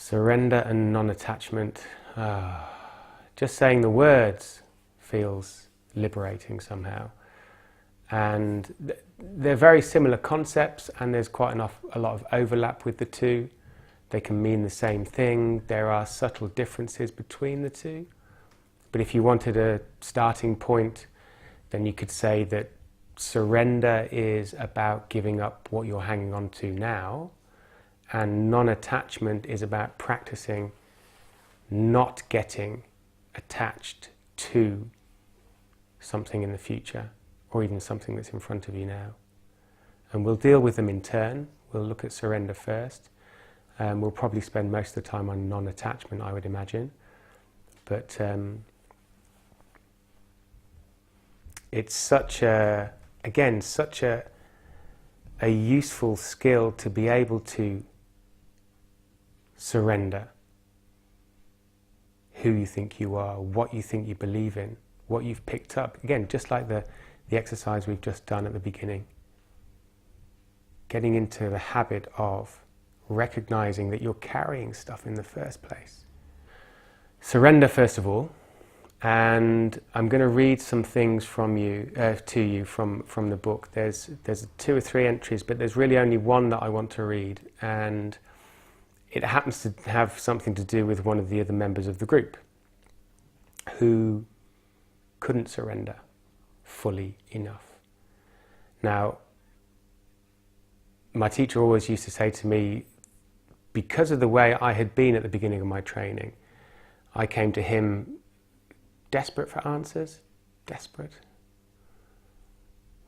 Surrender and non-attachment. Just saying the words feels liberating somehow. And they're very similar concepts, and there's quite a lot of overlap with the two. They can mean the same thing. There are subtle differences between the two. But if you wanted a starting point, then you could say that surrender is about giving up what you're hanging on to now, and non-attachment is about practicing not getting attached to something in the future, or even something that's in front of you now. And we'll deal with them in turn. We'll look at surrender first. We'll probably spend most of the time on non-attachment, I would imagine. But it's such a useful skill to be able to surrender who you think you are, what you think you believe in, what you've picked up. Again, just like the exercise we've just done at the beginning. Getting into the habit of recognizing that you're carrying stuff in the first place. Surrender, first of all, and I'm going to read some things from you to you from the book. There's 2 or 3 entries, but there's really only one that I want to read, and it happens to have something to do with one of the other members of the group who couldn't surrender fully enough. Now, my teacher always used to say to me, because of the way I had been at the beginning of my training, I came to him desperate for answers. Desperate?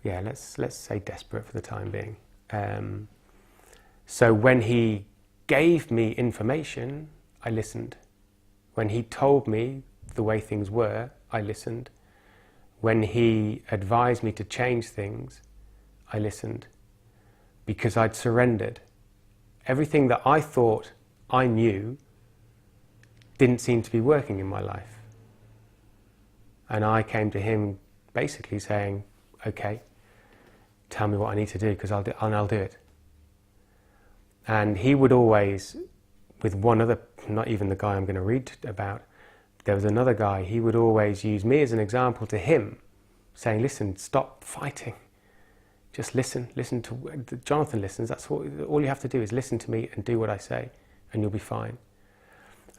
Yeah, let's say desperate for the time being. So when he gave me information, I listened. When he told me the way things were, I listened. When he advised me to change things, I listened. Because I'd surrendered. Everything that I thought I knew didn't seem to be working in my life. And I came to him basically saying, okay, tell me what I need to do, because I'll do it. And he would always, with one other, not even the guy I'm going to read about, there was another guy, he would always use me as an example to him, saying, listen, stop fighting. Just listen to, Jonathan listens, that's all you have to do is listen to me and do what I say, and you'll be fine.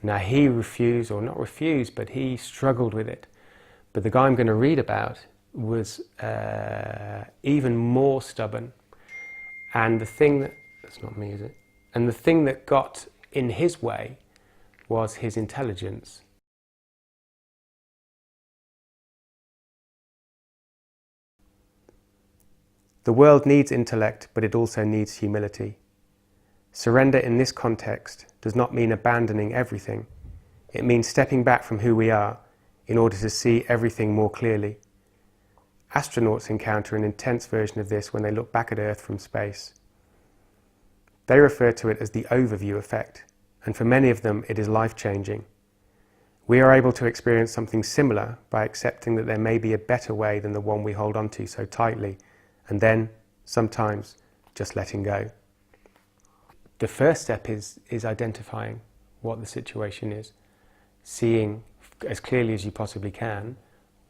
Now he refused, or not refused, but he struggled with it. But the guy I'm going to read about was even more stubborn. And the thing that, that's not me, is it? And the thing that got in his way was his intelligence. The world needs intellect, but it also needs humility. Surrender in this context does not mean abandoning everything. It means stepping back from who we are in order to see everything more clearly. Astronauts encounter an intense version of this when they look back at Earth from space. They refer to it as the overview effect, and for many of them it is life-changing. We are able to experience something similar by accepting that there may be a better way than the one we hold on to so tightly, and then, sometimes, just letting go. The first step is identifying what the situation is, seeing as clearly as you possibly can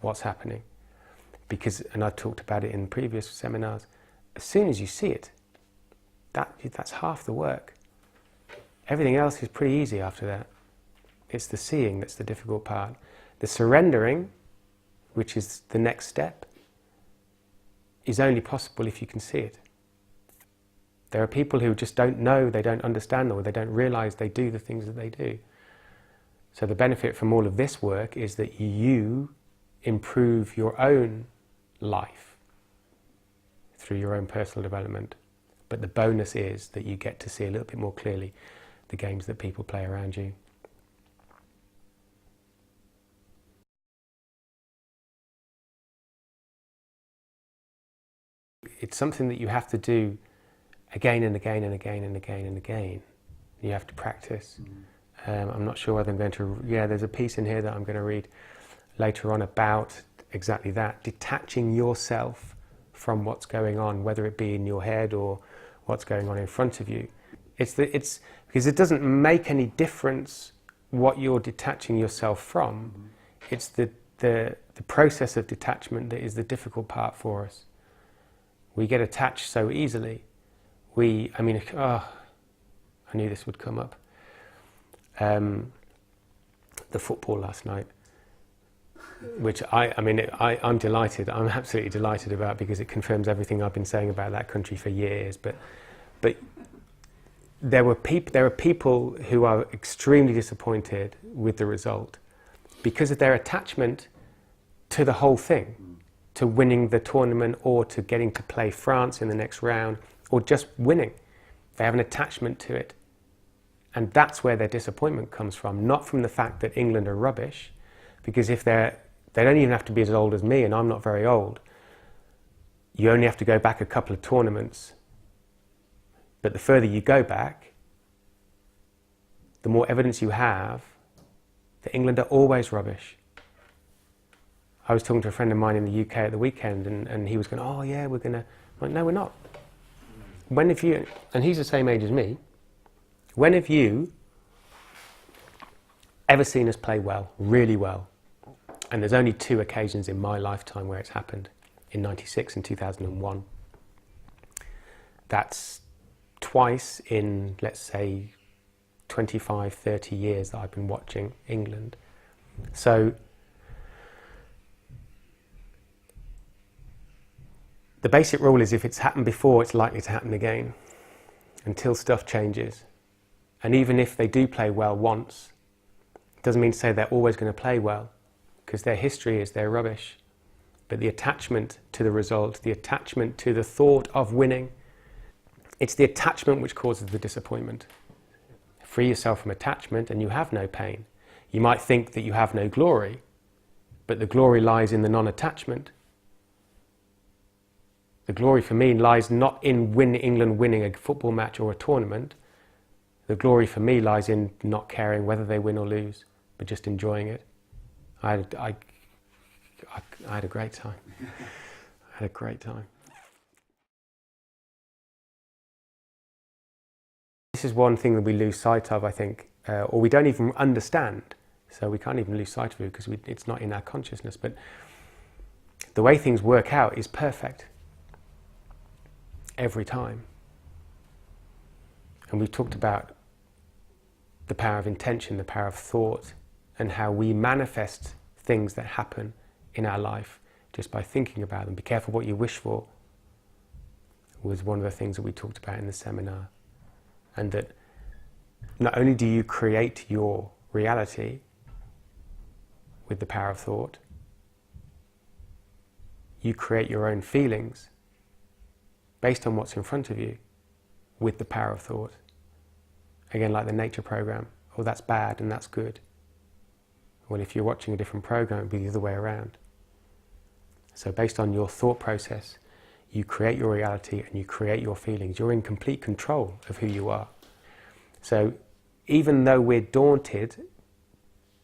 what's happening. Because, and I've talked about it in previous seminars, as soon as you see it, that's half the work. Everything else is pretty easy after that. It's the seeing that's the difficult part. The surrendering, which is the next step, is only possible if you can see it. There are people who just don't know, they don't understand, or they don't realize they do the things that they do. So the benefit from all of this work is that you improve your own life through your own personal development. But the bonus is that you get to see a little bit more clearly the games that people play around you. It's something that you have to do again and again and again and again and again. You have to practice. I'm not sure whether I'm going to... Yeah, there's a piece in here that I'm going to read later on about exactly that. Detaching yourself from what's going on, whether it be in your head or what's going on in front of you. It's Because it doesn't make any difference what you're detaching yourself from. It's the process of detachment that is the difficult part for us. We get attached so easily. I knew this would come up. The football last night, which I'm delighted. I'm absolutely delighted about, because it confirms everything I've been saying about that country for years. But there are people who are extremely disappointed with the result because of their attachment to the whole thing, to winning the tournament, or to getting to play France in the next round, or just winning. They have an attachment to it. And that's where their disappointment comes from, not from the fact that England are rubbish, because if they don't even have to be as old as me, and I'm not very old. You only have to go back a couple of tournaments. But the further you go back, the more evidence you have that England are always rubbish. I was talking to a friend of mine in the UK at the weekend, and he was going, oh yeah, we're going to... I'm like, no, we're not. When have you... And he's the same age as me. When have you ever seen us play well, really well? And there's only 2 occasions in my lifetime where it's happened, in '96 and 2001. That's twice in, let's say, 25, 30 years that I've been watching England. So the basic rule is, if it's happened before, it's likely to happen again, until stuff changes. And even if they do play well once, it doesn't mean to say they're always going to play well, because their history is they're rubbish. But the attachment to the result, the attachment to the thought of winning, it's the attachment which causes the disappointment. Free yourself from attachment and you have no pain. You might think that you have no glory, but the glory lies in the non-attachment. The glory for me lies not in England winning a football match or a tournament. The glory for me lies in not caring whether they win or lose, but just enjoying it. I had a great time. I had a great time. This is one thing that we lose sight of, I think, or we don't even understand. So we can't even lose sight of it because it's not in our consciousness. But the way things work out is perfect every time. And we've talked about the power of intention, the power of thought, and how we manifest things that happen in our life just by thinking about them. Be careful what you wish for was one of the things that we talked about in the seminar. And that not only do you create your reality with the power of thought, you create your own feelings based on what's in front of you with the power of thought. Again, like the nature program. Oh, that's bad and that's good. Well, if you're watching a different program, it'd be the other way around. So based on your thought process, you create your reality and you create your feelings. You're in complete control of who you are. So even though we're daunted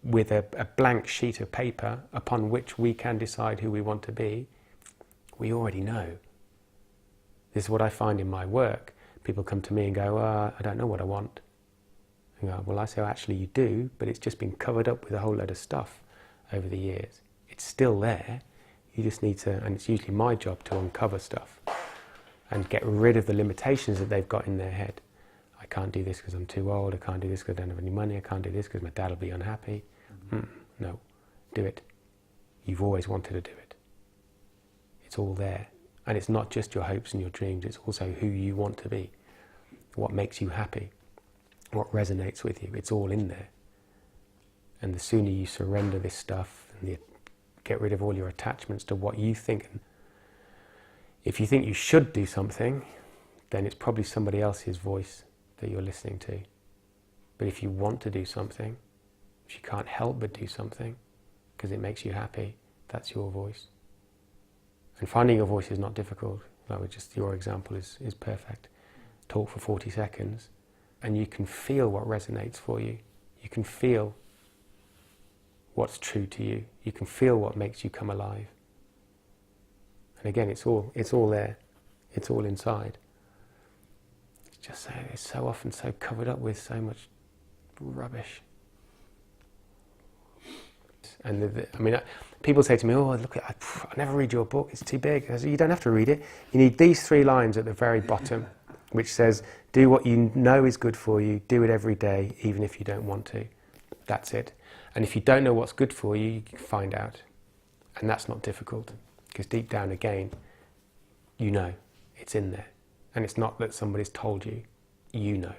with a blank sheet of paper upon which we can decide who we want to be, we already know. This is what I find in my work. People come to me and go, I don't know what I want. And go, well, I say, actually you do, but it's just been covered up with a whole load of stuff over the years. It's still there. You just need to, and it's usually my job to uncover stuff and get rid of the limitations that they've got in their head. I can't do this because I'm too old. I can't do this because I don't have any money. I can't do this because my dad will be unhappy. No, do it. You've always wanted to do it. It's all there. And it's not just your hopes and your dreams, it's also who you want to be, what makes you happy, what resonates with you. It's all in there. And the sooner you surrender this stuff and get rid of all your attachments to what you think. If you think you should do something, then it's probably somebody else's voice that you're listening to. But if you want to do something, if you can't help but do something because it makes you happy, that's your voice. And finding your voice is not difficult. Like just your example is perfect. Talk for 40 seconds and you can feel what resonates for you. You can feel what's true to you. You can feel what makes you come alive. And again, it's all there. It's all inside. It's just it's so often so covered up with so much rubbish. And I mean, people say to me, "Oh, look, I never read your book; it's too big." I say, you don't have to read it. You need these 3 lines at the very bottom, which says, "Do what you know is good for you. Do it every day, even if you don't want to." That's it. And if you don't know what's good for you, you can find out, and that's not difficult, because deep down, again, you know, it's in there, and it's not that somebody's told you. You know.